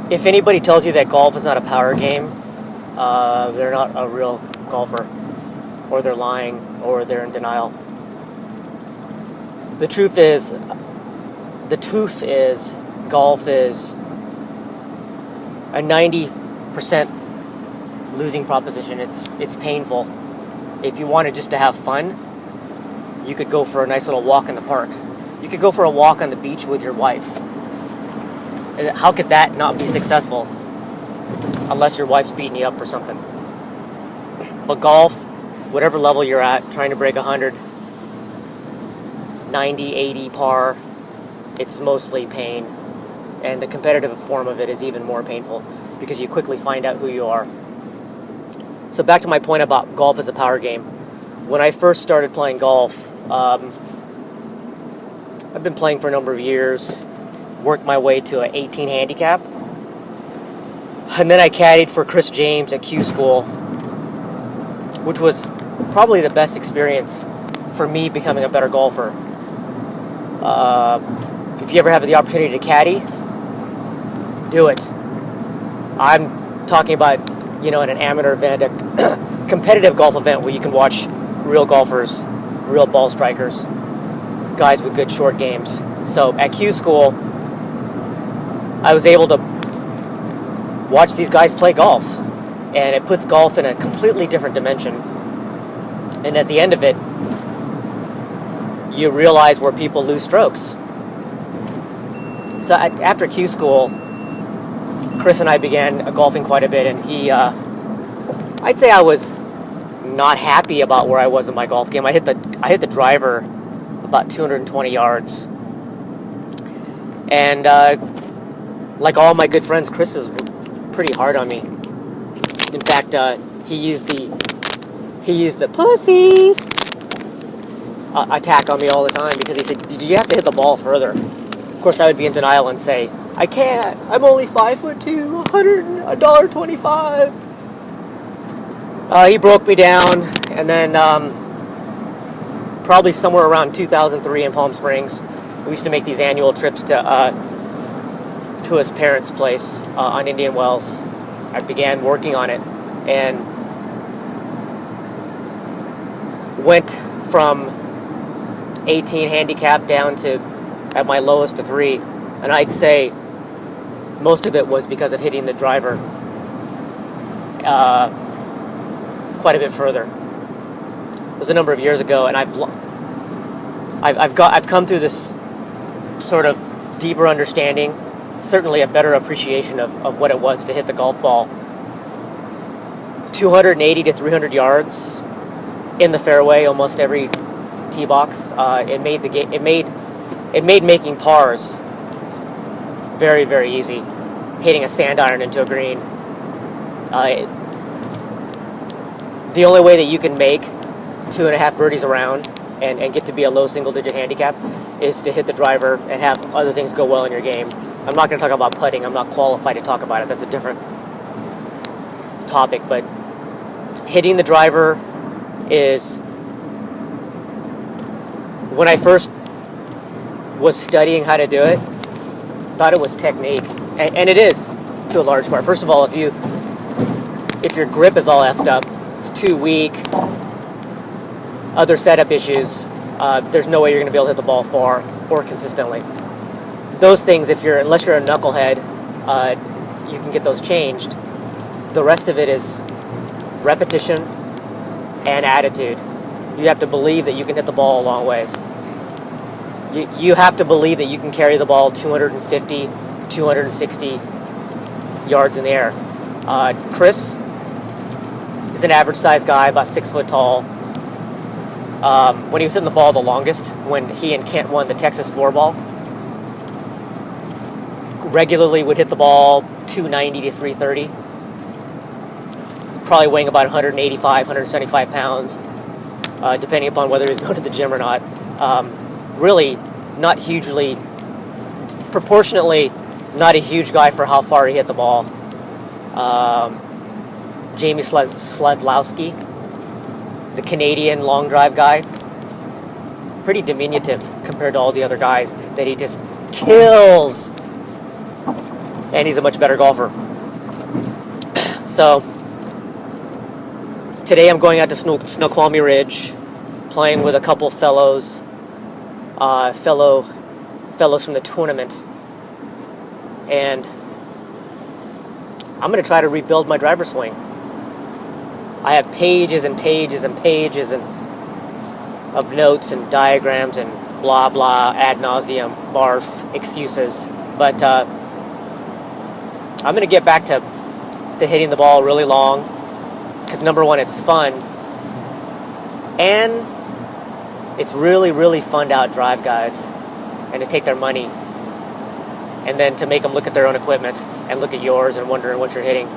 If anybody tells you that golf is not a power game, they're not a real golfer, or they're lying, or they're in denial. The truth is, golf is a 90% losing proposition. It's painful. If you wanted just to have fun, you could go for a nice little walk in the park. You could go for a walk on the beach with your wife. How could that not be successful? Unless your wife's beating you up for something. But golf, whatever level you're at, trying to break 100, 90, 80 par, it's mostly pain. And the competitive form of it is even more painful because you quickly find out who you are. So back to my point about golf as a power game. When I first started playing golf, I've been playing for a number of years, worked my way to an 18 handicap, and then I caddied for Chris James at Q School, which was probably the best experience for me becoming a better golfer. If you ever have the opportunity to caddy, do it. I'm talking about, in an amateur event, a competitive golf event where you can watch real golfers, real ball strikers, guys with good short games. So at Q School, I was able to watch these guys play golf, and it puts golf in a completely different dimension. And at the end of it, you realize where people lose strokes. So after Q School, Chris and I began golfing quite a bit, and I'd say I was not happy about where I was in my golf game. I hit the driver about 220 yards, and like all my good friends, Chris is pretty hard on me. In fact, he used the pussy attack on me all the time because he said, "Did you have to hit the ball further?" Of course, I would be in denial and say, "I can't. I'm only 5'2", $125." He broke me down, and then probably somewhere around 2003 in Palm Springs, we used to make these annual trips to his parents' place on Indian Wells. I began working on it and went from 18 handicap down to, at my lowest, to 3. And I'd say most of it was because of hitting the driver quite a bit further. It was a number of years ago, and I've come through this sort of deeper understanding, certainly a better appreciation of what it was to hit the golf ball 280 to 300 yards in the fairway almost every tee box. It made making pars very, very easy. Hitting a sand iron into a green. The only way that you can make 2.5 birdies around and get to be a low single-digit handicap is to hit the driver and have other things go well in your game. I'm not going to talk about putting. I'm not qualified to talk about it. That's a different topic. But hitting the driver is... When I first was studying how to do it, thought it was technique. And it is, to a large part. First of all, if your grip is all effed up, it's too weak, other setup issues, there's no way you're going to be able to hit the ball far or consistently. Those things, unless you're a knucklehead, you can get those changed. The rest of it is repetition and attitude. You have to believe that you can hit the ball a long ways. You have to believe that you can carry the ball 250, 260 yards in the air. Chris is an average-sized guy, about 6 foot tall. When he was hitting the ball the longest, when he and Kent won the Texas Floorball, regularly would hit the ball 290 to 330, probably weighing about 185, 175 pounds, depending upon whether he was going to the gym or not. Really not hugely, proportionately not a huge guy for how far he hit the ball. Jamie Sledlowski, the Canadian long drive guy, pretty diminutive compared to all the other guys that he just kills. and he's a much better golfer. So today I'm going out to Snoqualmie Ridge, playing with a couple fellows from the tournament, and I'm going to try to rebuild my driver swing. I have pages and pages and pages of notes and diagrams and blah blah ad nauseum barf excuses, but I'm going to get back to hitting the ball really long, because number one, it's fun, and it's really, really fun to outdrive guys and to take their money and then to make them look at their own equipment and look at yours and wondering what you're hitting.